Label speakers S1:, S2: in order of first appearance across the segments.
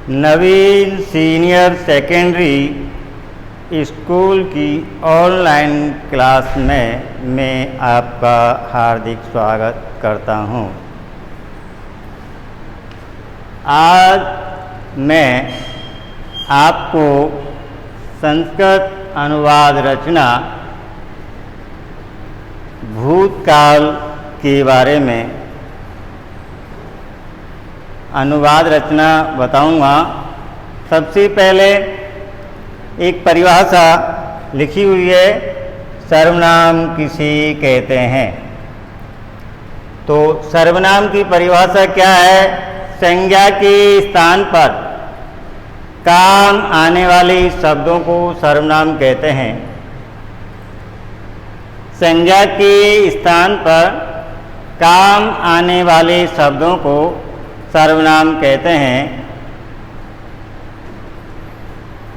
S1: नवीन senior secondary school की online class में मैं आपका हार्दिक स्वागत करता हूं। आज मैं आपको संस्कृत अनुवाद रचना भूतकाल के बारे में अनुवाद रचना बताऊंगा। सबसे पहले एक परिभाषा लिखी हुई है, सर्वनाम किसे कहते हैं। तो सर्वनाम की परिभाषा क्या है? संज्ञा के स्थान पर काम आने वाले शब्दों को सर्वनाम कहते हैं। संज्ञा के स्थान पर काम आने वाले शब्दों को सर्वनाम कहते हैं।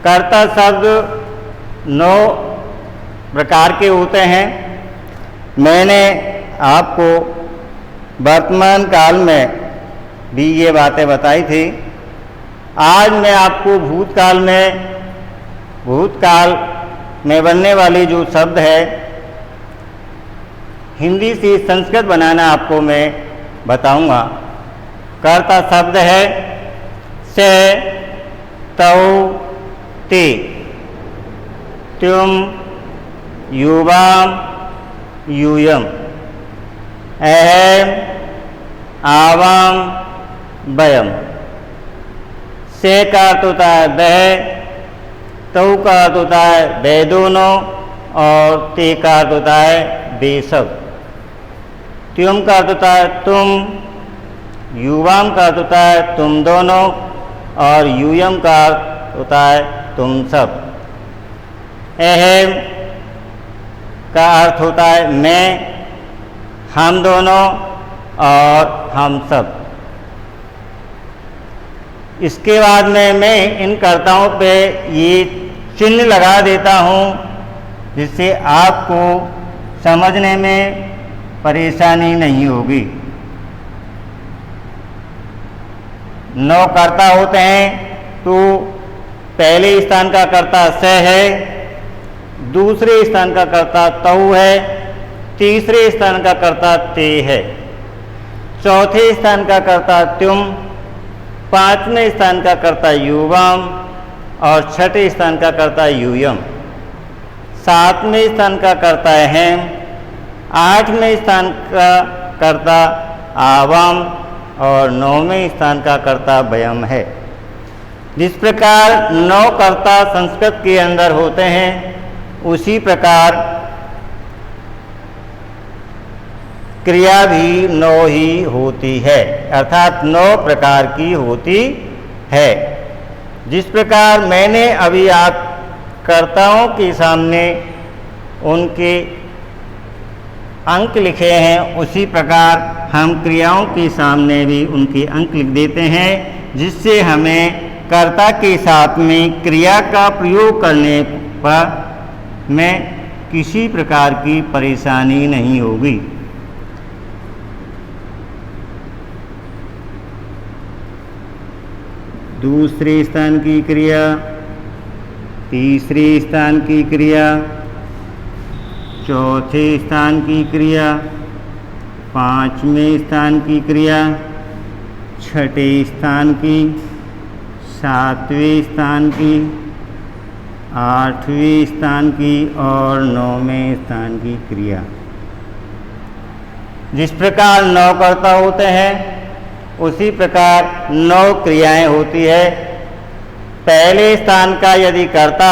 S1: कर्ता शब्द 9 प्रकार के होते हैं। मैंने आपको वर्तमान काल में भी ये बातें बताई थी। आज मैं आपको भूतकाल में बनने वाले जो शब्द है, हिंदी से संस्कृत बनाना आपको मैं बताऊंगा। कर्ता शब्द है से, तौ, ते, तुम, युवाम, यूयम, अहम, आवाम, वयम। से का अर्थ होता है वह, तौ का अर्थ होता है वे दोनों, और ते का अर्थ होता है वे सब। तुम का अर्थ होता है तुम, युवाम का अर्थ होता है तुम दोनों, और यूयम का अर्थ होता है तुम सब। अहम का अर्थ होता है मैं, हम दोनों और हम सब। इसके बाद में मैं इन कर्ताओं पे ये चिन्ह लगा देता हूँ, जिससे आपको समझने में परेशानी नहीं होगी। 9 कर्ता होते हैं। तो पहले स्थान का कर्ता से है, दूसरे स्थान का कर्ता तौ है, तीसरे स्थान का कर्ता ते है, चौथे स्थान का कर्ता तुम, पांचवें स्थान का कर्ता युवाम, और छठे स्थान का कर्ता यूयम, सातवें स्थान का कर्ता अहम, आठवें स्थान का कर्ता आवाम, और 9वें स्थान का कर्ता वयम है। जिस प्रकार 9 कर्ता संस्कृत के अंदर होते हैं, उसी प्रकार क्रिया भी 9 ही होती है, अर्थात 9 प्रकार की होती है। जिस प्रकार मैंने अभी आप कर्ताओं के सामने उनके अंक लिखे हैं, उसी प्रकार हम क्रियाओं के सामने भी उनके अंक लिख देते हैं, जिससे हमें कर्ता के साथ में क्रिया का प्रयोग करने पर में किसी प्रकार की परेशानी नहीं होगी। दूसरे स्थान की क्रिया, तीसरे स्थान की क्रिया, चौथे स्थान की क्रिया, पांचवें स्थान की क्रिया, छठे स्थान की, सातवें स्थान की, आठवें स्थान की, और 9वें स्थान की क्रिया। जिस प्रकार 9 कर्ता होते हैं, उसी प्रकार 9 क्रियाएं होती है। पहले स्थान का यदि कर्ता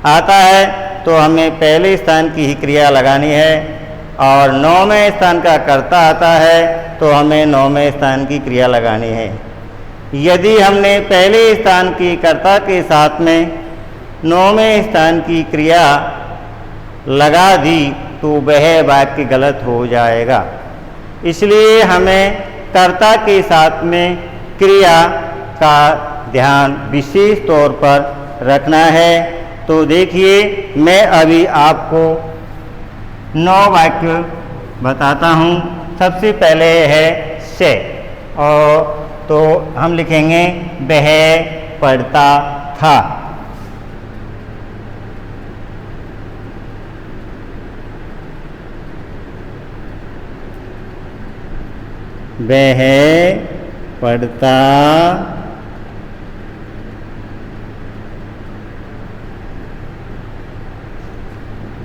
S1: आता है, तो हमें पहले स्थान की ही क्रिया लगानी है, और 9वें स्थान का कर्ता आता है तो हमें 9वें स्थान की क्रिया लगानी है। यदि हमने पहले स्थान की कर्ता के साथ में 9वें स्थान की क्रिया लगा दी, तो वह वाक्य गलत हो जाएगा। इसलिए हमें कर्ता के साथ में क्रिया का ध्यान विशेष तौर पर रखना है। तो देखिए, मैं अभी आपको 9 वाक्य बताता हूँ। सबसे पहले है से, और तो हम लिखेंगे वह पढ़ता था। वह पढ़ता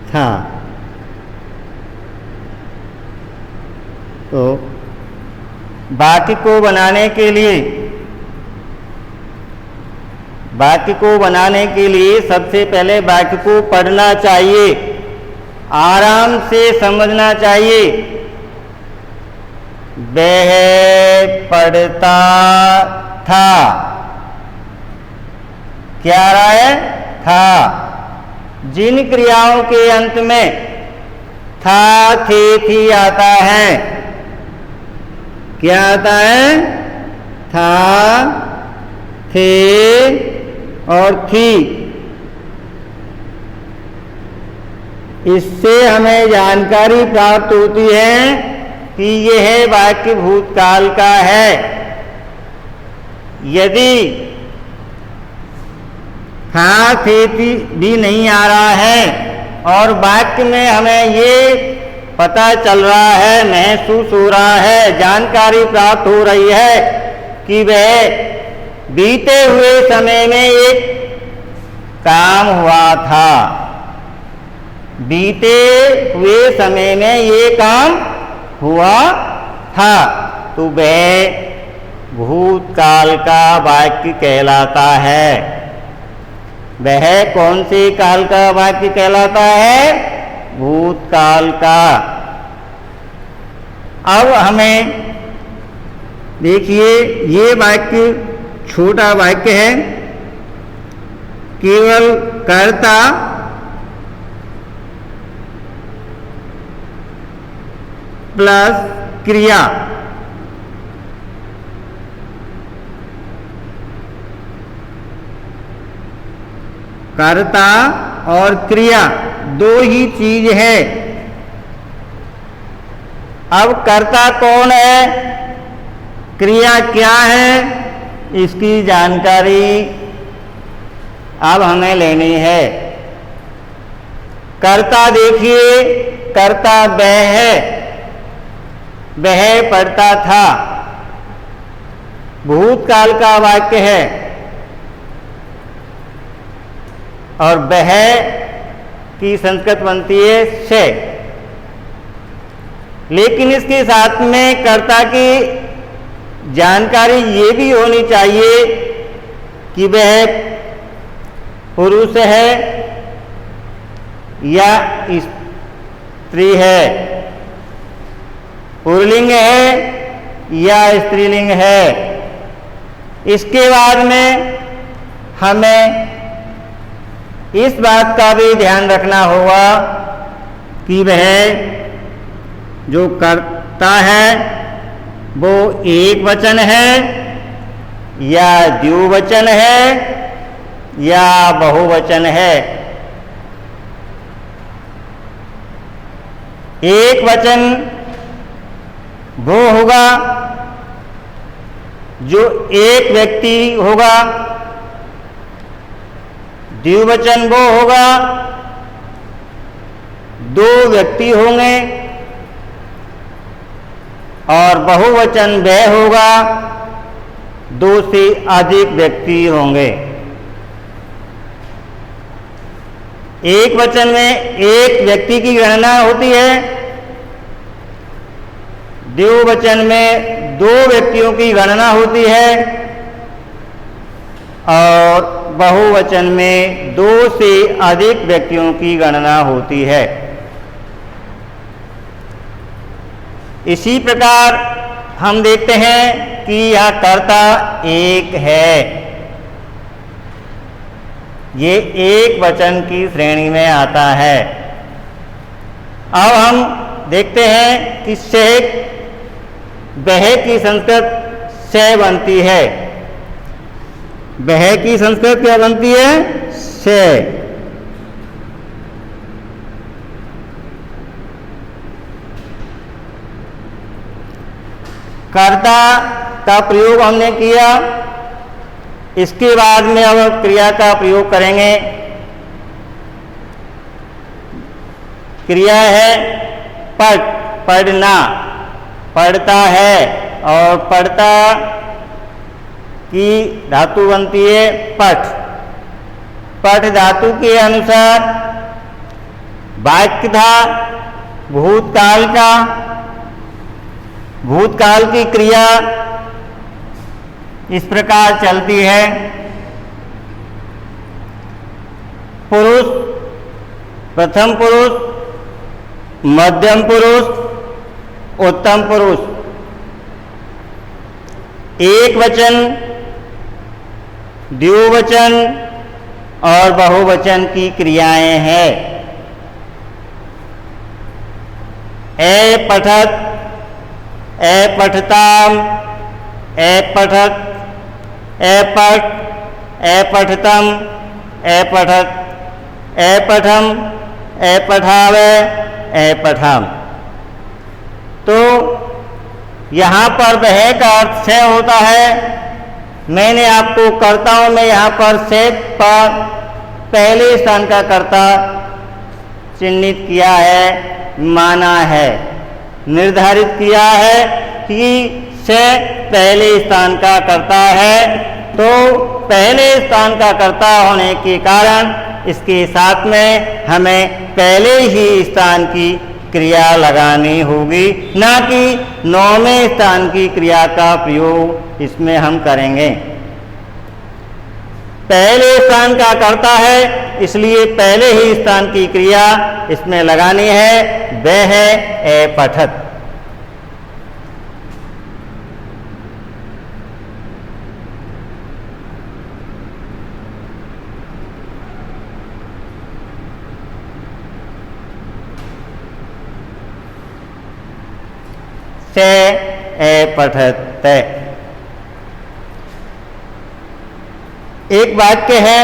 S1: था। तो वाक्य को बनाने के लिए सबसे पहले वाक्य को पढ़ना चाहिए, आराम से समझना चाहिए। वह पढ़ता था, क्या आ रहा है? था। जिन क्रियाओं के अंत में था, थे, थी आता है, क्या आता है? था, थे और थी। इससे हमें जानकारी प्राप्त होती है कि यह वाक्य भूतकाल का है। यदि था, थे, थी भी नहीं आ रहा है और वाक्य में हमें ये पता चल रहा है, महसूस हो रहा है, जानकारी प्राप्त हो रही है कि वह बीते हुए समय में एक काम हुआ था, बीते हुए समय में ये काम हुआ था, तो वह भूतकाल का वाक्य कहलाता है। वह कौन से काल का वाक्य कहलाता है? भूतकाल का। अब हमें देखिए, ये वाक्य छोटा वाक्य है, केवल कर्ता प्लस क्रिया। कर्ता और क्रिया दो ही चीज है। अब कर्ता कौन है, क्रिया क्या है, इसकी जानकारी अब हमें लेनी है। कर्ता देखिए, कर्ता वह है, वह पढ़ता था, भूतकाल का वाक्य है और वह की संस्कृत बनती है से। लेकिन इसके साथ में कर्ता की जानकारी ये भी होनी चाहिए कि वह पुरुष है या स्त्री है, पुल्लिंग है या स्त्रीलिंग है। इसके बाद में हमें इस बात का भी ध्यान रखना होगा कि वह जो कर्ता है वो एक वचन है या द्विवचन है या बहुवचन है। एक वचन वो होगा जो एक व्यक्ति होगा, द्विवचन वो होगा दो व्यक्ति होंगे और बहुवचन वह होगा दो से अधिक व्यक्ति होंगे। एक वचन में एक व्यक्ति की गणना होती है, द्विवचन में दो व्यक्तियों की गणना होती है और बहुवचन में दो से अधिक व्यक्तियों की गणना होती है। इसी प्रकार हम देखते हैं कि यह कर्ता एक है, ये एक वचन की श्रेणी में आता है। अब हम देखते हैं कि से वह की संस्कृत से बनती है। वह की संस्कृत क्या बनती है? से। कर्ता का प्रयोग हमने किया। इसके बाद में अब क्रिया का प्रयोग करेंगे। क्रिया है पठ, पढ़ना, पढ़ता है, और पढ़ता की धातु बनती है पठ। पठ धातु के अनुसार वाक्य था भूतकाल का। भूतकाल की क्रिया इस प्रकार चलती है। पुरुष, प्रथम पुरुष, मध्यम पुरुष, उत्तम पुरुष। एक वचन, द्विवचन और बहुवचन की क्रियाएं हैं। ए पठत, ए पठताम, ए पठत, ए पठ, ए पठतम, ए पठत, ए पठम, ए पठावे, ए पठाम। तो यहाँ पर वह का अर्थ से होता है। मैंने आपको कर्ताओं में यहाँ पर से पर पहले स्थान का कर्ता चिन्हित किया है, माना है, निर्धारित किया है कि से पहले स्थान का कर्ता है। तो पहले स्थान का कर्ता होने के कारण इसके साथ में हमें पहले ही स्थान की क्रिया लगानी होगी, ना कि नौवें स्थान की क्रिया का प्रयोग इसमें हम करेंगे। पहले स्थान का कर्ता है, इसलिए पहले ही स्थान की क्रिया इसमें लगानी है। वह है ए पठत। से ए पठत। एक वाक्य है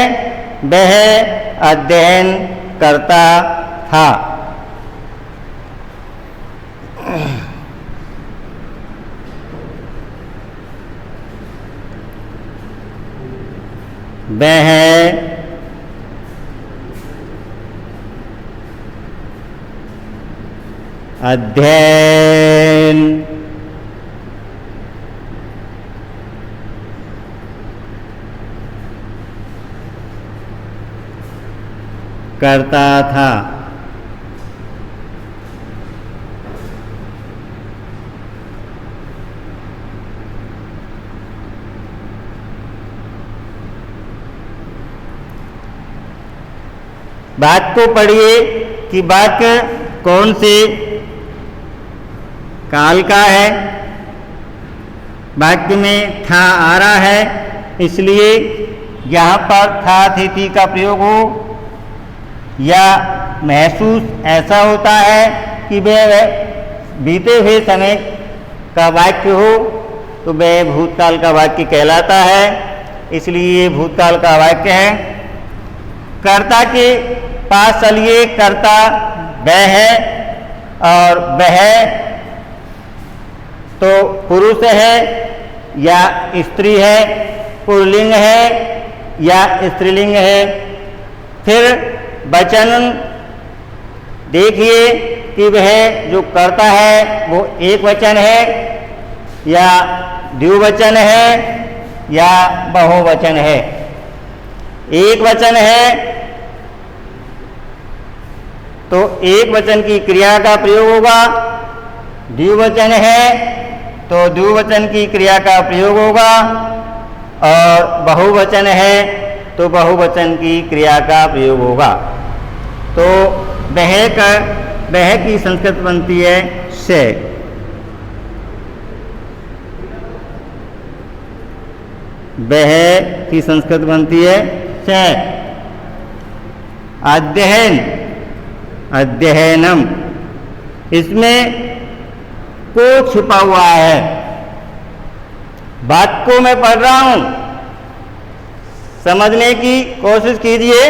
S1: वह अध्ययन करता था। वह अध्ययन करता था। वाक्य को पढ़िए कि वाक्य कौन से काल का है। वाक्य में था आ रहा है, इसलिए यहाँ पर था थिति का प्रयोग हो, या महसूस ऐसा होता है कि वह बीते हुए समय का वाक्य हो, तो वह भूतकाल का वाक्य कहलाता है। इसलिए भूतकाल का वाक्य है। कर्ता के पास चलिए, कर्ता वह है, और वह तो पुरुष है या स्त्री है, पुल्लिंग है या स्त्रीलिंग है। फिर वचन देखिए कि वह जो कर्ता है वो एक वचन है या द्विवचन है या बहुवचन है। एक वचन है तो एक वचन की क्रिया का प्रयोग होगा। द्विवचन है तो द्विवचन की क्रिया का प्रयोग होगा, और बहुवचन है तो बहुवचन की क्रिया का प्रयोग होगा। तो वह की संस्कृत बनती है से। वह की संस्कृत बनती है से। अध्ययन, अध्ययनम, इसमें को छुपा हुआ है। बात को मैं पढ़ रहा हूं, समझने की कोशिश कीजिए।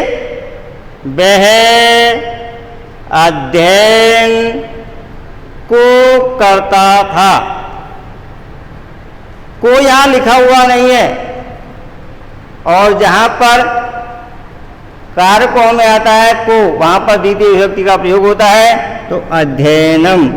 S1: वह अध्ययन को करता था। को यहाँ लिखा हुआ नहीं है, और जहाँ पर कारकों में आता है को, वहाँ पर द्वितीय विभक्ति का प्रयोग होता है। तो अध्ययनम,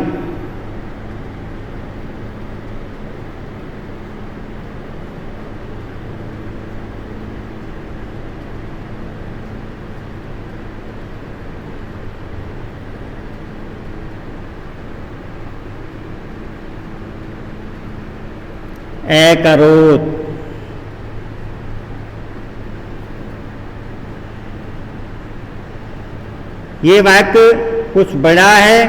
S1: एकरोत, ये वाक्य कुछ बड़ा है,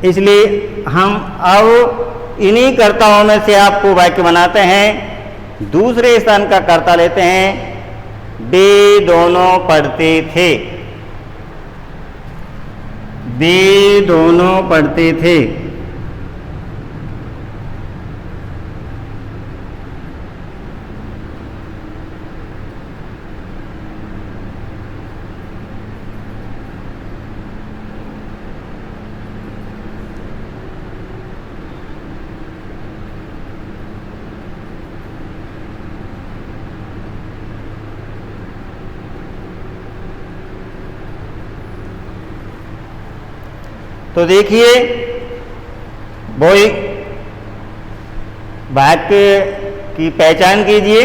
S1: इसलिए हम अब इन्हीं कर्ताओं में से आपको वाक्य बनाते हैं। दूसरे स्थान का कर्ता लेते हैं। वे दोनों पढ़ते थे, वे दोनों पढ़ते थे। तो देखिए, वो वाक्य की पहचान कीजिए।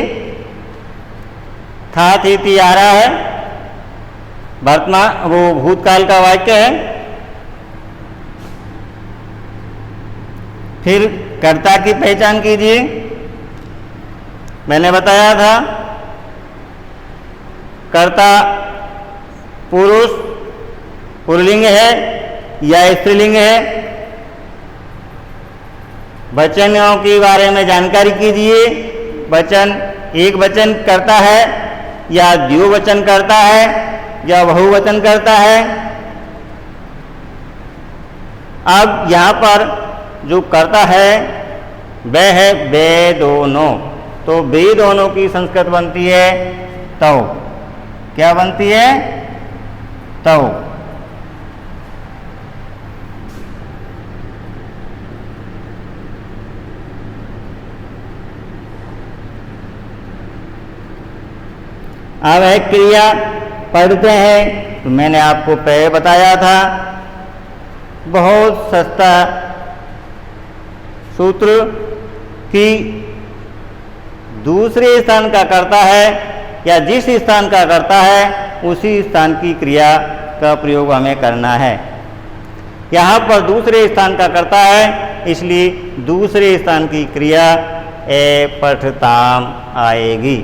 S1: था, थी, थी आ रहा है, वर्तमान वो भूतकाल का वाक्य है। फिर कर्ता की पहचान कीजिए। मैंने बताया था कर्ता पुरुष पुल्लिंग है या स्त्रीलिंग है। वचनों के बारे में जानकारी कीजिए। वचन एक वचन करता है या द्विवचन करता है या बहुवचन करता है। अब यहाँ पर जो करता है वह है वे दोनों। तो वे दोनों की संस्कृत बनती है तौ। क्या बनती है? तौ। अब है क्रिया पढ़ते हैं। तो मैंने आपको पहले बताया था, बहुत सस्ता सूत्र कि दूसरे स्थान का करता है या जिस स्थान का करता है उसी स्थान की क्रिया का प्रयोग हमें करना है। यहाँ पर दूसरे स्थान का करता है, इसलिए दूसरे स्थान की क्रिया ए पठताम आएगी।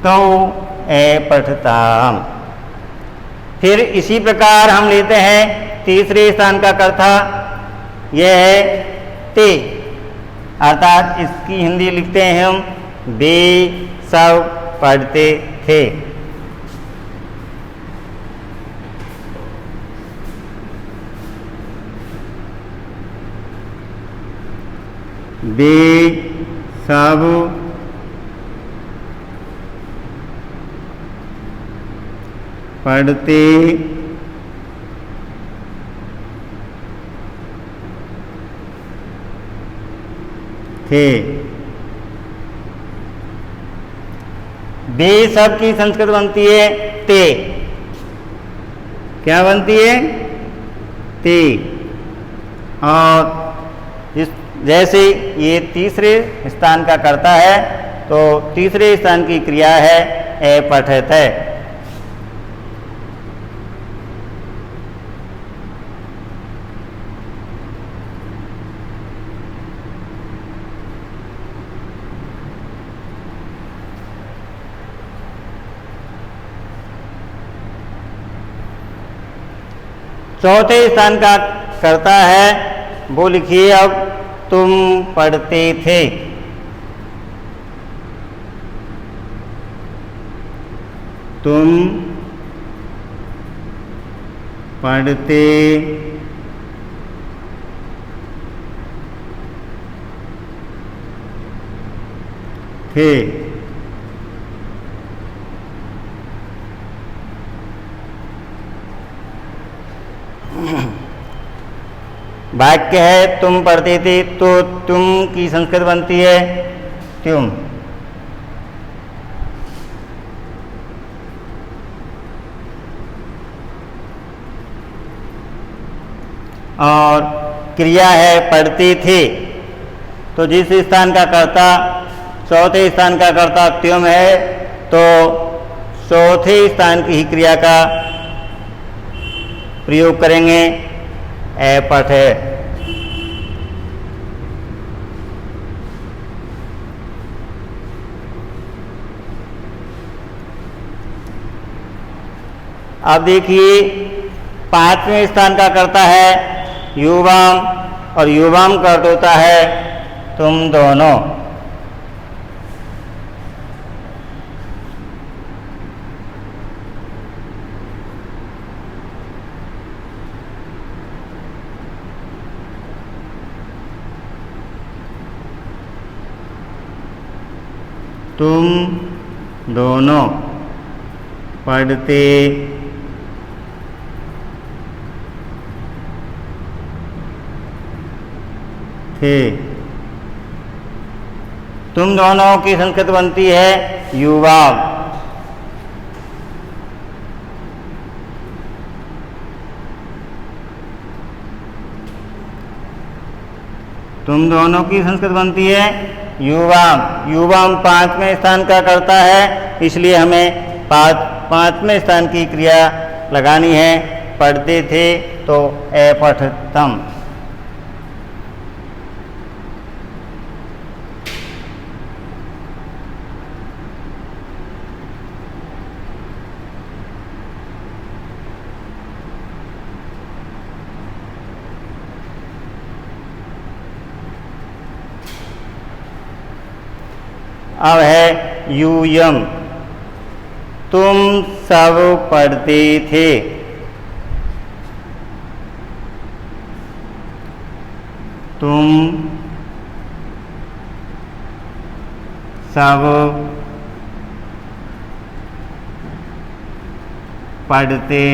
S1: तो ए पठताम। फिर इसी प्रकार हम लेते हैं तीसरे स्थान का कर्ता, यह है ते, अर्थात इसकी हिंदी लिखते हैं हम वे सब पढ़ते थे। वे सब पढ़ते थे। वे सब की संस्कृत बनती है ते। क्या बनती है? ते। और जैसे ये तीसरे स्थान का करता है तो तीसरे स्थान की क्रिया है ए पठत है। चौथे स्थान का करता है वो लिखिए अब, तुम पढ़ते थे। तुम पढ़ते थे। वाक्य है तुम पढ़ते थे, तो तुम की संस्कृत बनती है तुम। और क्रिया है पढ़ते थे, तो जिस स्थान का कर्ता चौथे स्थान का कर्ता त्युम है, तो चौथे स्थान की ही क्रिया का प्रयोग करेंगे, ऐपठ है। अब देखिए पांचवें स्थान का कर्ता है युवाम, और युवाम का अर्थ होता है तुम दोनों। तुम दोनों पढ़ते थे। तुम दोनों की संस्कृत बनती है युवा। तुम दोनों की संस्कृत बनती है युवाम। युवाम पांचवें स्थान का कर्ता है, इसलिए हमें पांचवें स्थान की क्रिया लगानी है। पढ़ते थे तो ऐपठतम। अब है यूयम, तुम सब पढ़ते थे। तुम सब पढ़ते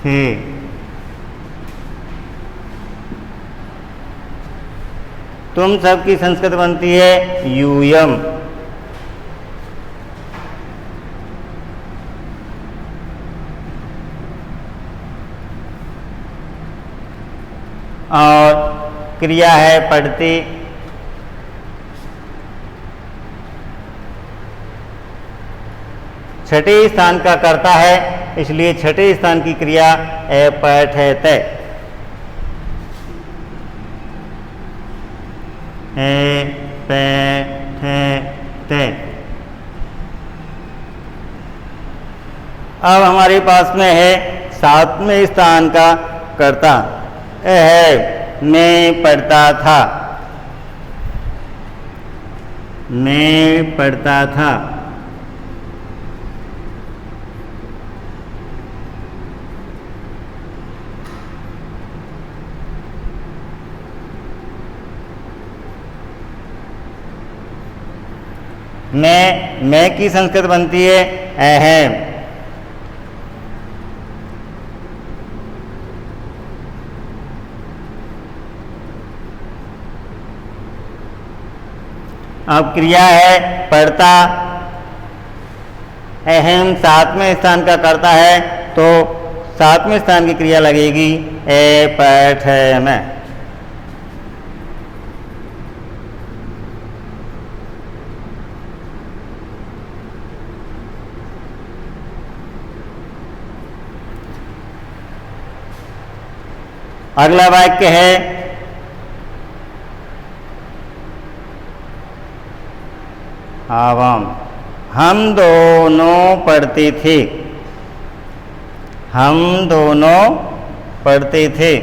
S1: थे। तुम सब की संस्कृत बनती है यूयम। और क्रिया है पढ़ते। छठे स्थान का कर्ता है, इसलिए छठे स्थान की क्रिया ऐपठते। ऐपठते। अब हमारे पास में है सातवें स्थान का कर्ता है मैं पढ़ता था। मैं पढ़ता था। मैं की संस्कृत बनती है अहम। अब क्रिया है पढ़ता। अहम सातवें स्थान का करता है, तो सातवें स्थान की क्रिया लगेगी ऐपठम। अगला वाक्य है आवाम। हम दोनों पढ़ते थे। हम दोनों पढ़ते थे।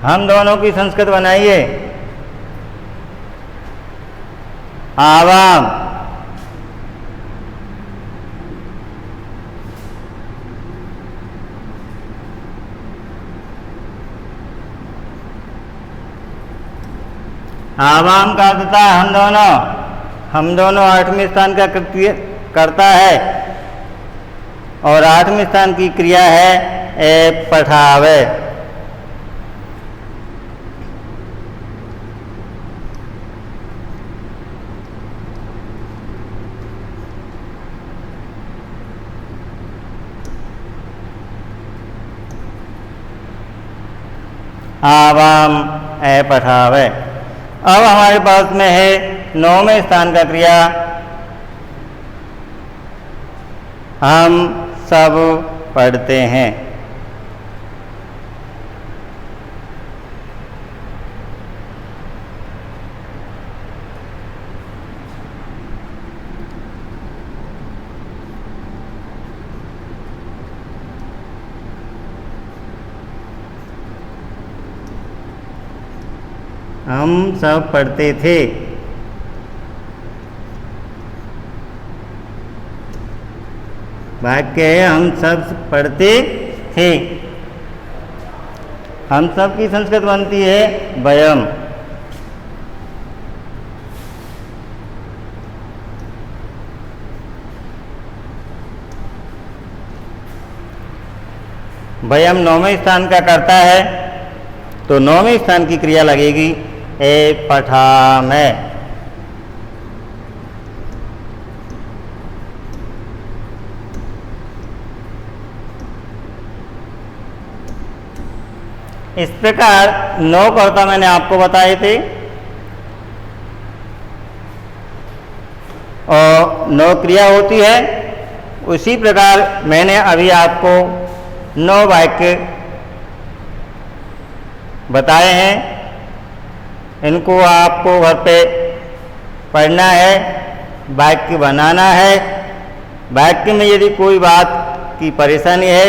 S1: हम दोनों की संस्कृत बनाइए। आवाम, आवाम का अर्थ था हम दोनों 8वें स्थान का करता है और 8वें स्थान की क्रिया है पठावे। आवाम पठावे। अब हमारे पास में है 9वें स्थान का क्रिया हम सब पढ़ते हैं। हम सब पढ़ते थे। वाक्य है हम सब पढ़ते थे। हम सब की संस्कृत बनती है वयम। वयम 9वें स्थान का करता है तो 9वें स्थान की क्रिया लगेगी पठामे। इस प्रकार 9 कर्ता मैंने आपको बताए थे और 9 क्रिया होती है। उसी प्रकार मैंने अभी आपको 9 वाक्य बताए हैं। इनको आपको घर पे पढ़ना है, वाक्य बनाना है। वाक्य में यदि कोई बात की परेशानी है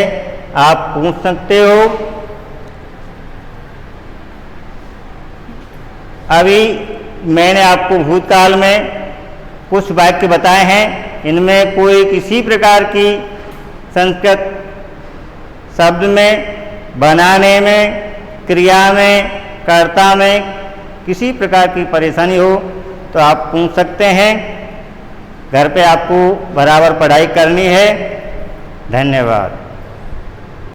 S1: आप पूछ सकते हो। अभी मैंने आपको भूतकाल में कुछ वाक्य बताए हैं, इनमें कोई किसी प्रकार की संस्कृत शब्द में, बनाने में, क्रिया में, कर्ता में किसी प्रकार की परेशानी हो तो आप पूछ सकते हैं। घर पे आपको बराबर पढ़ाई करनी है। धन्यवाद।